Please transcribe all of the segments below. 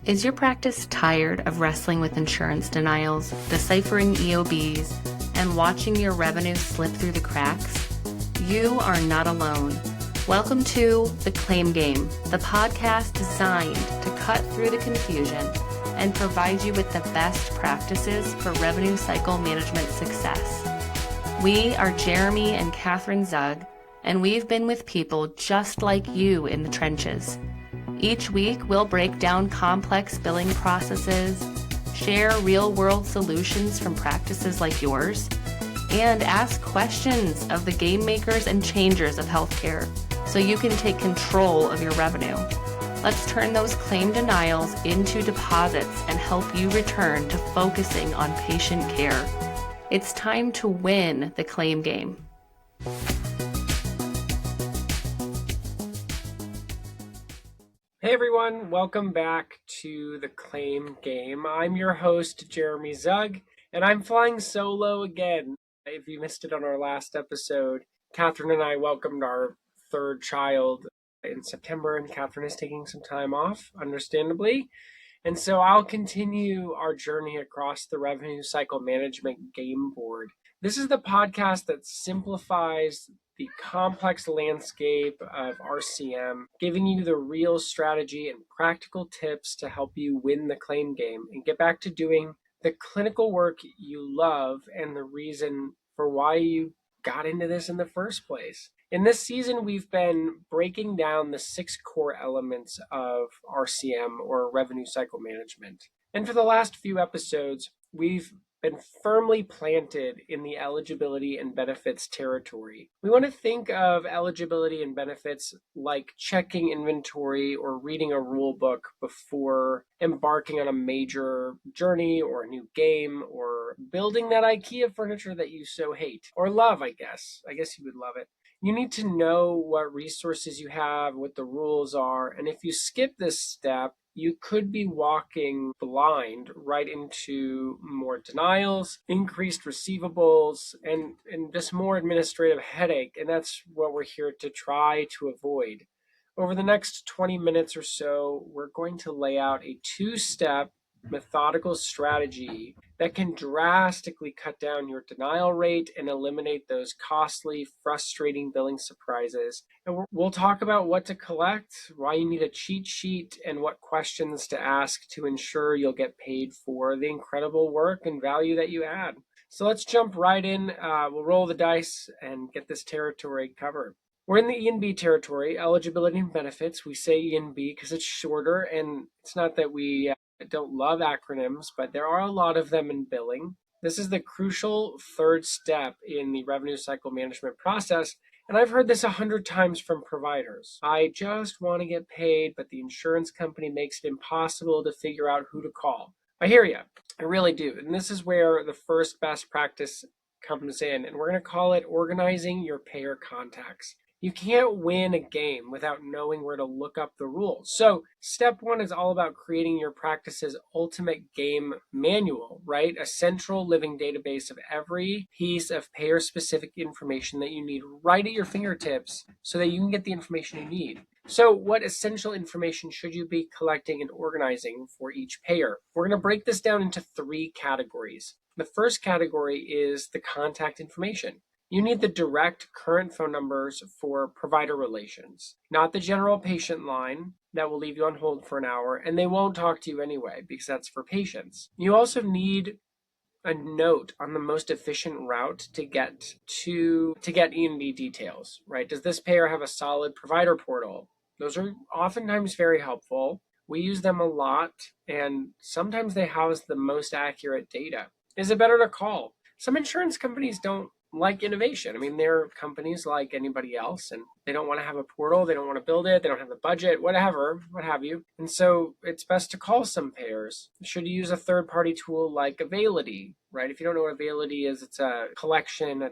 Is your practice tired of wrestling with insurance denials, deciphering EOBs, and watching your revenue slip through the cracks? You are not alone. Welcome to The Claim Game, the podcast designed to cut through the confusion and provide you with the best practices for revenue cycle management success. We are Jeremy and Catherine Zug, and we've been with people just like you in the trenches. Each week, we'll break down complex billing processes, share real-world solutions from practices like yours, and ask questions of the game makers and changers of healthcare so you can take control of your revenue. Let's turn those claim denials into deposits and help you return to focusing on patient care. It's time to win the claim game. Hey everyone, welcome back to The Claim Game. I'm your host, Jeremy Zug, and I'm flying solo again. If you missed it on our last episode, Catherine and I welcomed our third child in September, and Catherine is taking some time off, understandably. And so I'll continue our journey across the revenue cycle management game board. This is the podcast that simplifies the complex landscape of RCM, giving you the real strategy and practical tips to help you win the claim game and get back to doing the clinical work you love and the reason for why you got into this in the first place. In this season, we've been breaking down the 6 core elements of RCM, or revenue cycle management. And for the last few episodes, we've been firmly planted in the eligibility and benefits territory. We want to think of eligibility and benefits like checking inventory or reading a rule book before embarking on a major journey or a new game or building that IKEA furniture that you so hate or love, I guess. I guess you would love it. You need to know what resources you have, what the rules are, and if you skip this step, you could be walking blind right into more denials, increased receivables, and just more administrative headache. And that's what we're here to try to avoid. Over the next 20 minutes or so, we're going to lay out a 2-step methodical strategy that can drastically cut down your denial rate and eliminate those costly, frustrating billing surprises. And we'll talk about what to collect, why you need a cheat sheet, and what questions to ask to ensure you'll get paid for the incredible work and value that you add. So let's jump right in. We'll roll the dice and get this territory covered. We're in the E&B territory, eligibility and benefits. We say E&B because it's shorter, and it's not that we don't love acronyms, but there are a lot of them in billing. This is the crucial third step in the revenue cycle management process, and I've heard this 100 times from providers. I just want to get paid, but the insurance company makes it impossible to figure out who to call. I hear you. I really do. And this is where the first best practice comes in, and we're going to call it organizing your payer contacts. You can't win a game without knowing where to look up the rules. So step 1 is all about creating your practice's ultimate game manual, right? A central living database of every piece of payer-specific information that you need right at your fingertips so that you can get the information you need. So what essential information should you be collecting and organizing for each payer? We're going to break this down into 3 categories. The first category is the contact information. You need the direct current phone numbers for provider relations, not the general patient line that will leave you on hold for an hour, and they won't talk to you anyway because that's for patients. You also need a note on the most efficient route to get E&B details, right? Does this payer have a solid provider portal? Those are oftentimes very helpful. We use them a lot, and sometimes they house the most accurate data. Is it better to call? Some insurance companies don't like innovation. I mean, they're companies like anybody else, and they don't want to have a portal, they don't want to build it, they don't have the budget, whatever, what have you. And so it's best to call some payers. Should you use a third-party tool like Availity, right? If you don't know what Availity is, it's a collection, a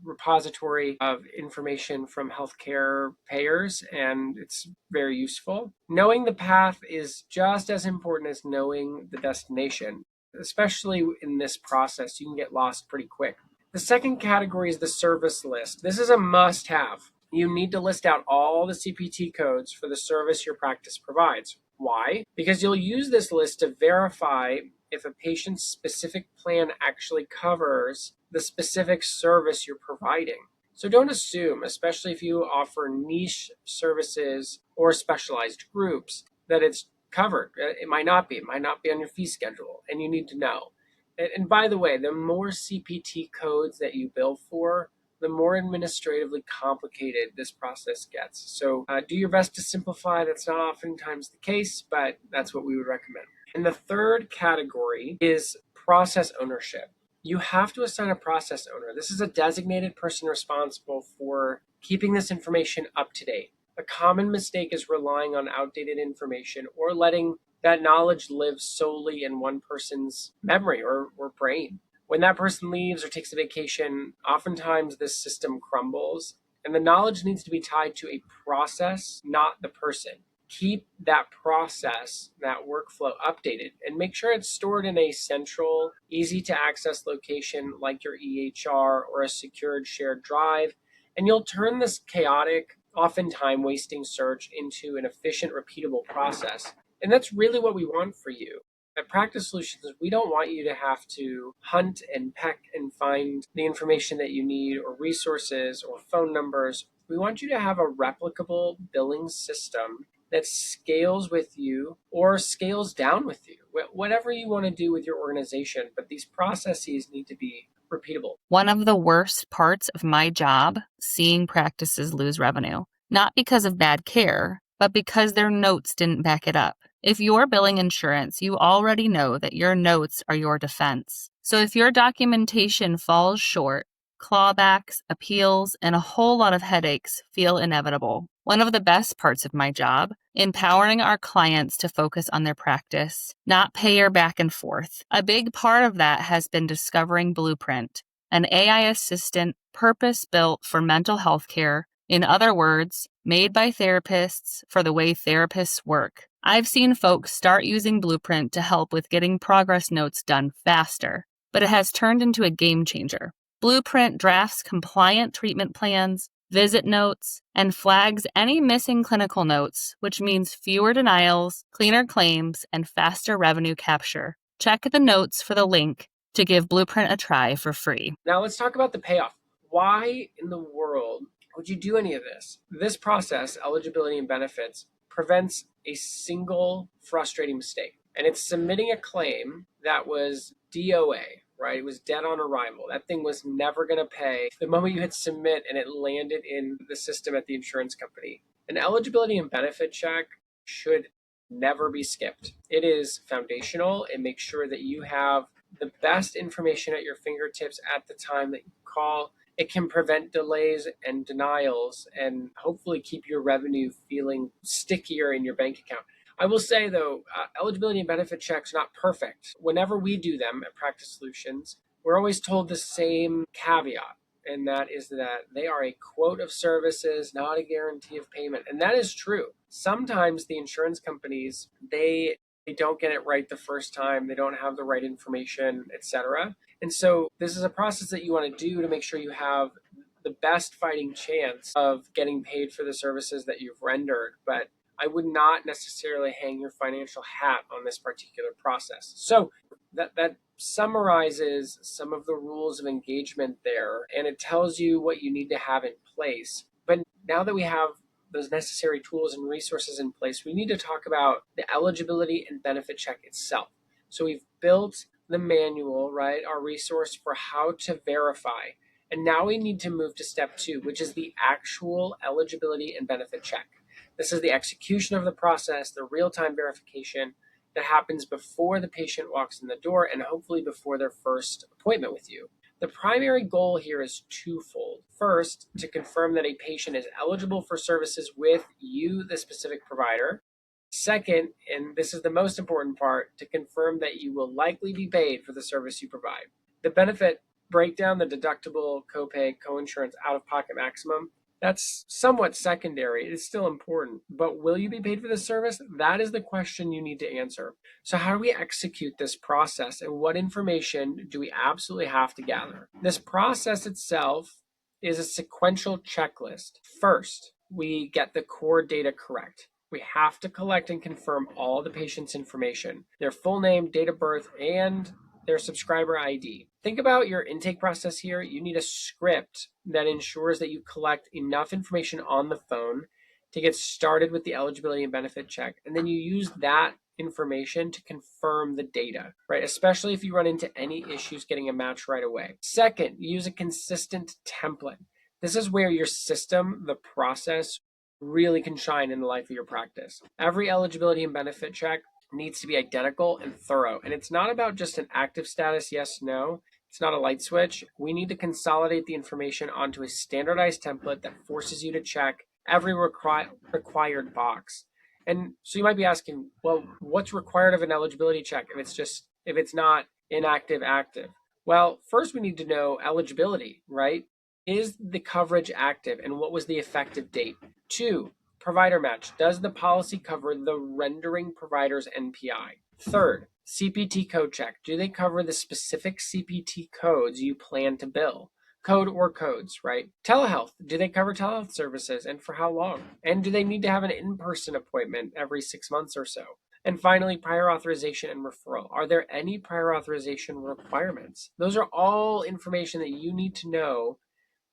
repository of information from healthcare payers, and it's very useful. Knowing the path is just as important as knowing the destination. Especially in this process, you can get lost pretty quick. The second category is the service list. This is a must-have. You need to list out all the CPT codes for the service your practice provides. Why? Because you'll use this list to verify if a patient's specific plan actually covers the specific service you're providing. So don't assume, especially if you offer niche services or specialized groups, that it's covered. It might not be. It might not be on your fee schedule, and you need to know. And by the way, the more CPT codes that you bill for, the more administratively complicated this process gets. So do your best to simplify. That's not oftentimes the case, but that's what we would recommend. And the third category is process ownership. You have to assign a process owner. This is a designated person responsible for keeping this information up to date. A common mistake is relying on outdated information or letting that knowledge live solely in one person's memory or brain. When that person leaves or takes a vacation, oftentimes this system crumbles, and the knowledge needs to be tied to a process, not the person. Keep that process, that workflow updated, and make sure it's stored in a central, easy to access location like your EHR or a secured shared drive. And you'll turn this chaotic, often time wasting search into an efficient, repeatable process. And that's really what we want for you. At Practice Solutions, we don't want you to have to hunt and peck and find the information that you need or resources or phone numbers. We want you to have a replicable billing system that scales with you or scales down with you, whatever you want to do with your organization. But these processes need to be repeatable. One of the worst parts of my job, seeing practices lose revenue, not because of bad care, but because their notes didn't back it up. If you're billing insurance, you already know that your notes are your defense. So if your documentation falls short, clawbacks, appeals, and a whole lot of headaches feel inevitable. One of the best parts of my job, empowering our clients to focus on their practice, not payer back and forth. A big part of that has been discovering Blueprint, an AI assistant purpose-built for mental health care. In other words, made by therapists for the way therapists work. I've seen folks start using Blueprint to help with getting progress notes done faster, but it has turned into a game changer. Blueprint drafts compliant treatment plans, visit notes, and flags any missing clinical notes, which means fewer denials, cleaner claims, and faster revenue capture. Check the notes for the link to give Blueprint a try for free. Now let's talk about the payoff. Why in the world would you do any of this? This process, eligibility and benefits, prevents a single frustrating mistake. And it's submitting a claim that was DOA, right? It was dead on arrival. That thing was never going to pay the moment you hit submit and it landed in the system at the insurance company. An eligibility and benefit check should never be skipped. It is foundational. It makes sure that you have the best information at your fingertips at the time that you call. It can prevent delays and denials and hopefully keep your revenue feeling stickier in your bank account. I will say, though, eligibility and benefit checks are not perfect. Whenever we do them at Practice Solutions, we're always told the same caveat, and that is that they are a quote of services, not a guarantee of payment. And that is true. Sometimes the insurance companies, they don't get it right the first time, they don't have the right information, etc. And so this is a process that you want to do to make sure you have the best fighting chance of getting paid for the services that you've rendered. But I would not necessarily hang your financial hat on this particular process. So that summarizes some of the rules of engagement there, and it tells you what you need to have in place. But now that we have those necessary tools and resources in place, we need to talk about the eligibility and benefit check itself. So we've built the manual, right, our resource for how to verify. And now we need to move to step 2, which is the actual eligibility and benefit check. This is the execution of the process, the real-time verification that happens before the patient walks in the door and hopefully before their first appointment with you. The primary goal here is twofold. First, to confirm that a patient is eligible for services with you, the specific provider. Second, and this is the most important part, to confirm that you will likely be paid for the service you provide. The benefit breakdown, the deductible, copay, coinsurance, out-of-pocket maximum, that's somewhat secondary. It's still important. But will you be paid for this service? That is the question you need to answer. So how do we execute this process, and what information do we absolutely have to gather? This process itself is a sequential checklist. First, we get the core data correct. We have to collect and confirm all the patient's information, their full name, date of birth, and their subscriber ID. Think about your intake process here. You need a script that ensures that you collect enough information on the phone to get started with the eligibility and benefit check. And then you use that information to confirm the data, right? Especially if you run into any issues getting a match right away. Second, use a consistent template. This is where your system, the process, really can shine in the life of your practice. Every eligibility and benefit check needs to be identical and thorough. And it's not about just an active status, yes, no. It's not a light switch. We need to consolidate the information onto a standardized template that forces you to check every required box. And so you might be asking, well, what's required of an eligibility check if it's not inactive active? Well, first we need to know eligibility, right? Is the coverage active and what was the effective date? 2, provider match. Does the policy cover the rendering provider's NPI? Third, CPT code check. Do they cover the specific CPT codes you plan to bill? Code or codes, right? Telehealth. Do they cover telehealth services and for how long? And do they need to have an in-person appointment every 6 months or so? And finally, prior authorization and referral. Are there any prior authorization requirements? Those are all information that you need to know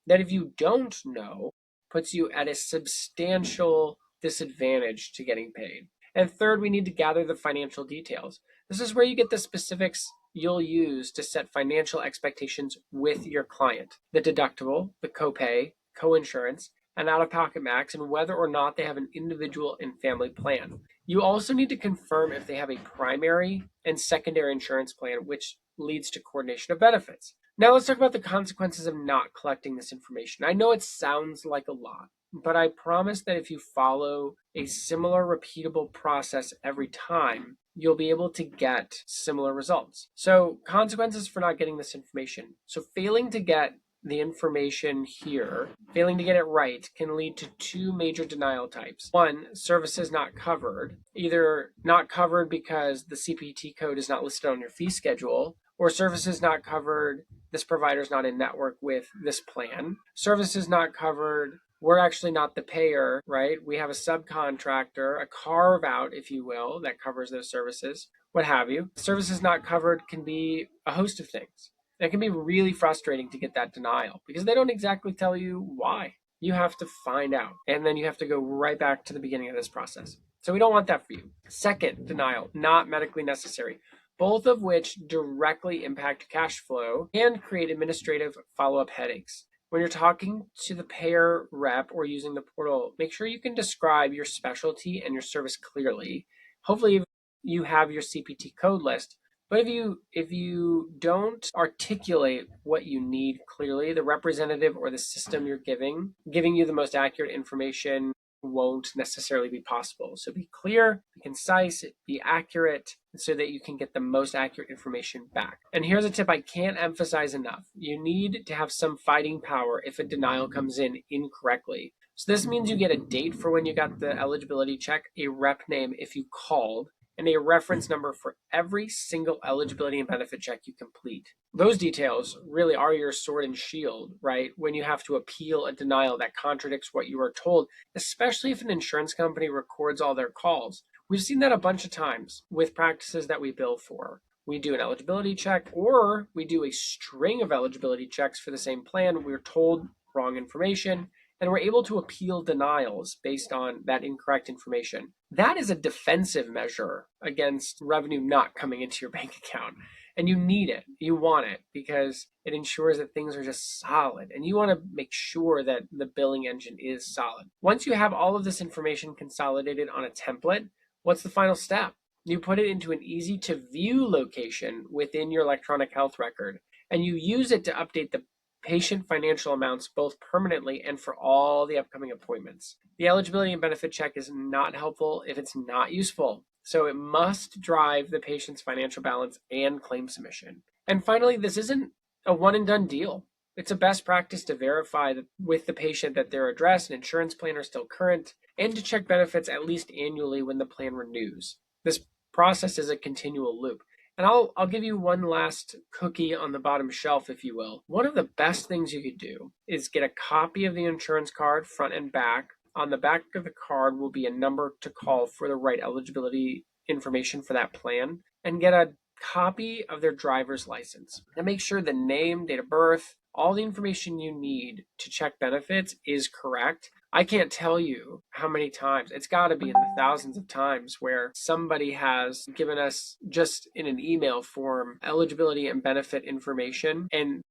that if you don't know, puts you at a substantial disadvantage to getting paid. And third, we need to gather the financial details. This is where you get the specifics you'll use to set financial expectations with your client. The deductible, the copay, coinsurance, and out-of-pocket max, and whether or not they have an individual and family plan. You also need to confirm if they have a primary and secondary insurance plan, which leads to coordination of benefits. Now let's talk about the consequences of not collecting this information. I know it sounds like a lot, but I promise that if you follow a similar repeatable process every time, you'll be able to get similar results. So consequences for not getting this information. So failing to get the information here, failing to get it right, can lead to 2 major denial types. 1, services not covered, either not covered because the CPT code is not listed on your fee schedule, or services not covered, this provider is not in network with this plan. Services not covered, we're actually not the payer, right? We have a subcontractor, a carve out, if you will, that covers those services, what have you. Services not covered can be a host of things. And it can be really frustrating to get that denial because they don't exactly tell you why. You have to find out, and then you have to go right back to the beginning of this process. So we don't want that for you. Second, denial, not medically necessary, both of which directly impact cash flow and create administrative follow-up headaches. When you're talking to the payer rep or using the portal, make sure you can describe your specialty and your service clearly. Hopefully you have your CPT code list, but if you don't articulate what you need clearly, the representative or the system you're giving you the most accurate information won't necessarily be possible. So be clear, be concise, be accurate, so that you can get the most accurate information back. And here's a tip I can't emphasize enough. You need to have some fighting power if a denial comes in incorrectly. So this means you get a date for when you got the eligibility check, a rep name if you called, and a reference number for every single eligibility and benefit check you complete. Those details really are your sword and shield, right? When you have to appeal a denial that contradicts what you were told, especially if an insurance company records all their calls. We've seen that a bunch of times with practices that we bill for. We do an eligibility check, or we do a string of eligibility checks for the same plan. We're told wrong information, and we're able to appeal denials based on that incorrect information. That is a defensive measure against revenue not coming into your bank account. And you need it, you want it, because it ensures that things are just solid. And you want to make sure that the billing engine is solid. Once you have all of this information consolidated on a template, what's the final step? You put it into an easy to view location within your electronic health record, and you use it to update the patient financial amounts both permanently and for all the upcoming appointments. The eligibility and benefit check is not helpful if it's not useful. So it must drive the patient's financial balance and claim submission. And finally, this isn't a one and done deal. It's a best practice to verify with the patient that their address and insurance plan are still current, and to check benefits at least annually when the plan renews. This process is a continual loop. And I'll give you one last cookie on the bottom shelf, if you will. One of the best things you could do is get a copy of the insurance card, front and back, On the back of the card will be a number to call for the right eligibility information for that plan, and get a copy of their driver's license. And make sure the name, date of birth, all the information you need to check benefits is correct. I can't tell you how many times, it's got to be in the thousands of times, where somebody has given us just in an email form eligibility and benefit information, and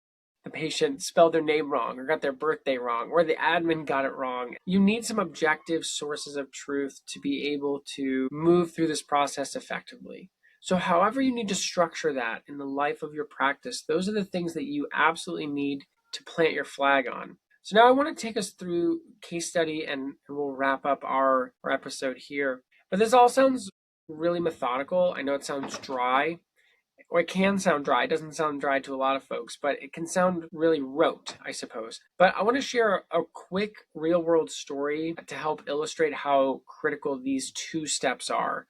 the patient spelled their name wrong or got their birthday wrong or the admin got it wrong. You need some objective sources of truth to be able to move through this process effectively. So however you need to structure that in the life of your practice, those are the things that you absolutely need to plant your flag on. So now I want to take us through case study, and we'll wrap up our episode here. But this all sounds really methodical. I know it sounds dry, or it can sound dry. It doesn't sound dry to a lot of folks, but it can sound really rote, I suppose. But I want to share a quick real world story to help illustrate how critical these two steps are.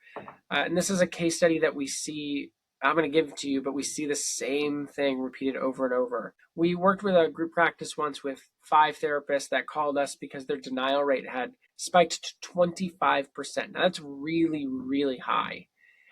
And this is a case study that we see. I'm going to give it to you, but we see the same thing repeated over and over. We worked with a group practice once with 5 therapists that called us because their denial rate had spiked to 25%. Now that's really, really high.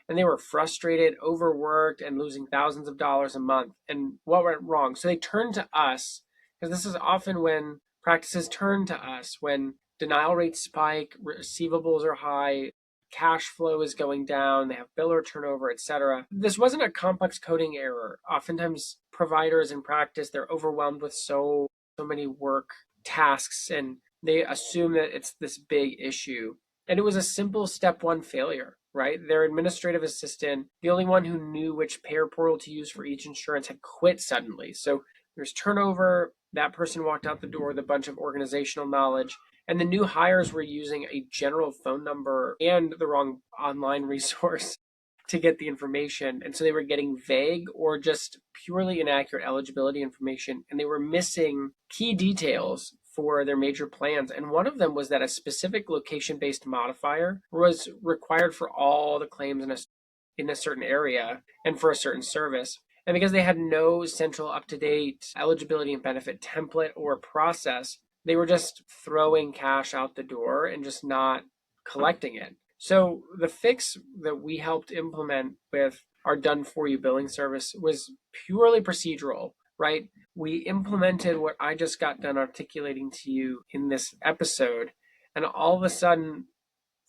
And they were frustrated, overworked, and losing thousands of dollars a month. And what went wrong? So they turned to us, because this is often when practices turn to us, when denial rates spike, receivables are high, cash flow is going down, they have biller turnover, etc. This wasn't a complex coding error. Oftentimes providers in practice, they're overwhelmed with so many work tasks, and they assume that it's this big issue. And it was a simple step 1 failure, right? Their administrative assistant, the only one who knew which payer portal to use for each insurance, had quit suddenly. So there's turnover. That person walked out the door with a bunch of organizational knowledge. And the new hires were using a general phone number and the wrong online resource to get the information. And so they were getting vague or just purely inaccurate eligibility information. And they were missing key details for their major plans. And one of them was that a specific location-based modifier was required for all the claims in a certain area and for a certain service. And because they had no central up-to-date eligibility and benefit template or process, they were just throwing cash out the door and just not collecting it. So the fix that we helped implement with our done-for-you billing service was purely procedural, right? We implemented what I just got done articulating to you in this episode, and all of a sudden,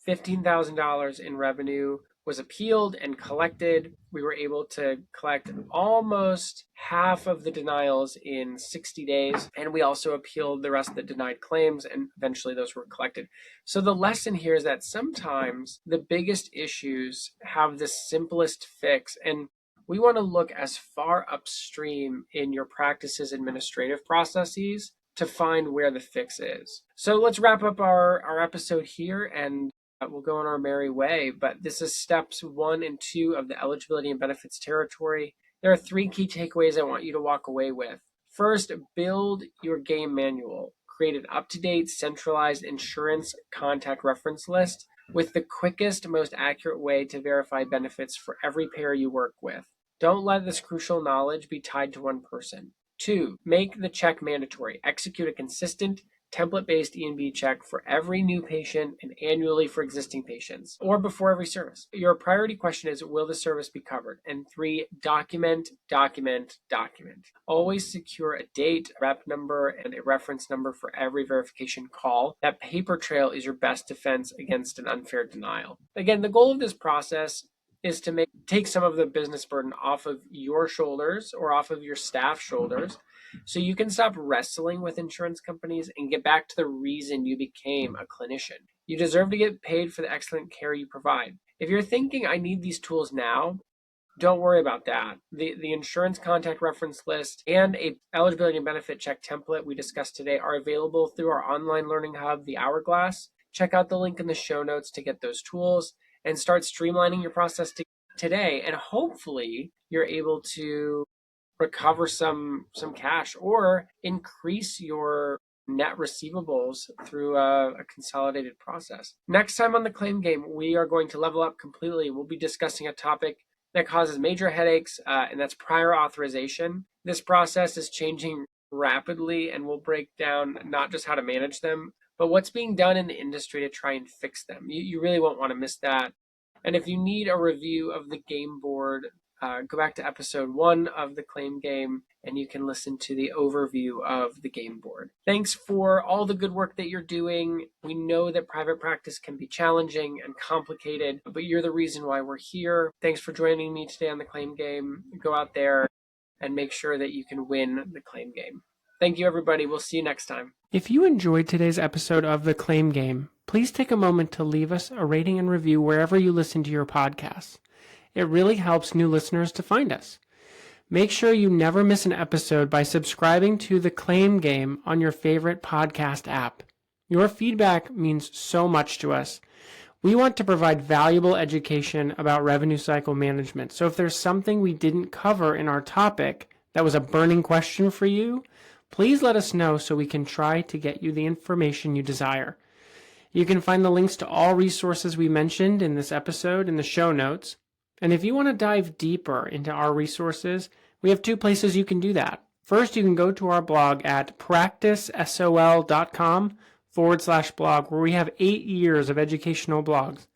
$15,000 in revenue was appealed and collected. We were able to collect almost half of the denials in 60 days, and we also appealed the rest of the denied claims, and eventually those were collected. So the lesson here is that sometimes the biggest issues have the simplest fix, and we want to look as far upstream in your practice's administrative processes to find where the fix is. So let's wrap up our episode here, and we'll go on our merry way. But this is steps 1 and 2 of the eligibility and benefits territory. There are 3 key takeaways I want you to walk away with. First, build your game manual. Create an up-to-date, centralized insurance contact reference list with the quickest, most accurate way to verify benefits for every payer you work with. Don't let this crucial knowledge be tied to one person. 2, make the check mandatory. Execute a consistent, template-based E&B check for every new patient and annually for existing patients, or before every service. Your priority question is, will the service be covered? And 3, document, document, document. Always secure a date, a rep number, and a reference number for every verification call. That paper trail is your best defense against an unfair denial. Again, the goal of this process is to take some of the business burden off of your shoulders or off of your staff's shoulders, so you can stop wrestling with insurance companies and get back to the reason you became a clinician. You deserve to get paid for the excellent care you provide. If you're thinking, I need these tools now, don't worry about that. The insurance contact reference list and a eligibility and benefit check template we discussed today are available through our online learning hub, the Hourglass. Check out the link in the show notes to get those tools and start streamlining your process today. And hopefully you're able to recover some cash or increase your net receivables through a consolidated process. Next time on the Claim Game, we are going to level up completely. We'll be discussing a topic that causes major headaches, and that's prior authorization. This process is changing rapidly, and we'll break down not just how to manage them, but what's being done in the industry to try and fix them. You really won't want to miss that. And if you need a review of the game board, go back to episode 1 of the Claim Game, and you can listen to the overview of the game board. Thanks for all the good work that you're doing. We know that private practice can be challenging and complicated, but you're the reason why we're here. Thanks for joining me today on the Claim Game. Go out there and make sure that you can win the Claim Game. Thank you, everybody. We'll see you next time. If you enjoyed today's episode of The Claim Game, please take a moment to leave us a rating and review wherever you listen to your podcasts. It really helps new listeners to find us. Make sure you never miss an episode by subscribing to The Claim Game on your favorite podcast app. Your feedback means so much to us. We want to provide valuable education about revenue cycle management. So if there's something we didn't cover in our topic that was a burning question for you, please let us know so we can try to get you the information you desire. You can find the links to all resources we mentioned in this episode in the show notes. And if you want to dive deeper into our resources, we have 2 places you can do that. First, you can go to our blog at practicesol.com/blog, where we have 8 years of educational blogs.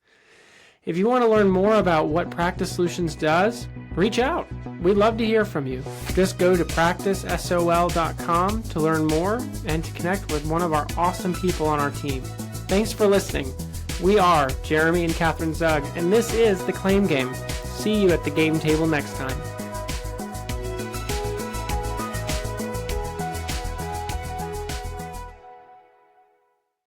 If you want to learn more about what Practice Solutions does, reach out. We'd love to hear from you. Just go to practicesol.com to learn more and to connect with one of our awesome people on our team. Thanks for listening. We are Jeremy and Catherine Zug, and this is The Claim Game. See you at the game table next time.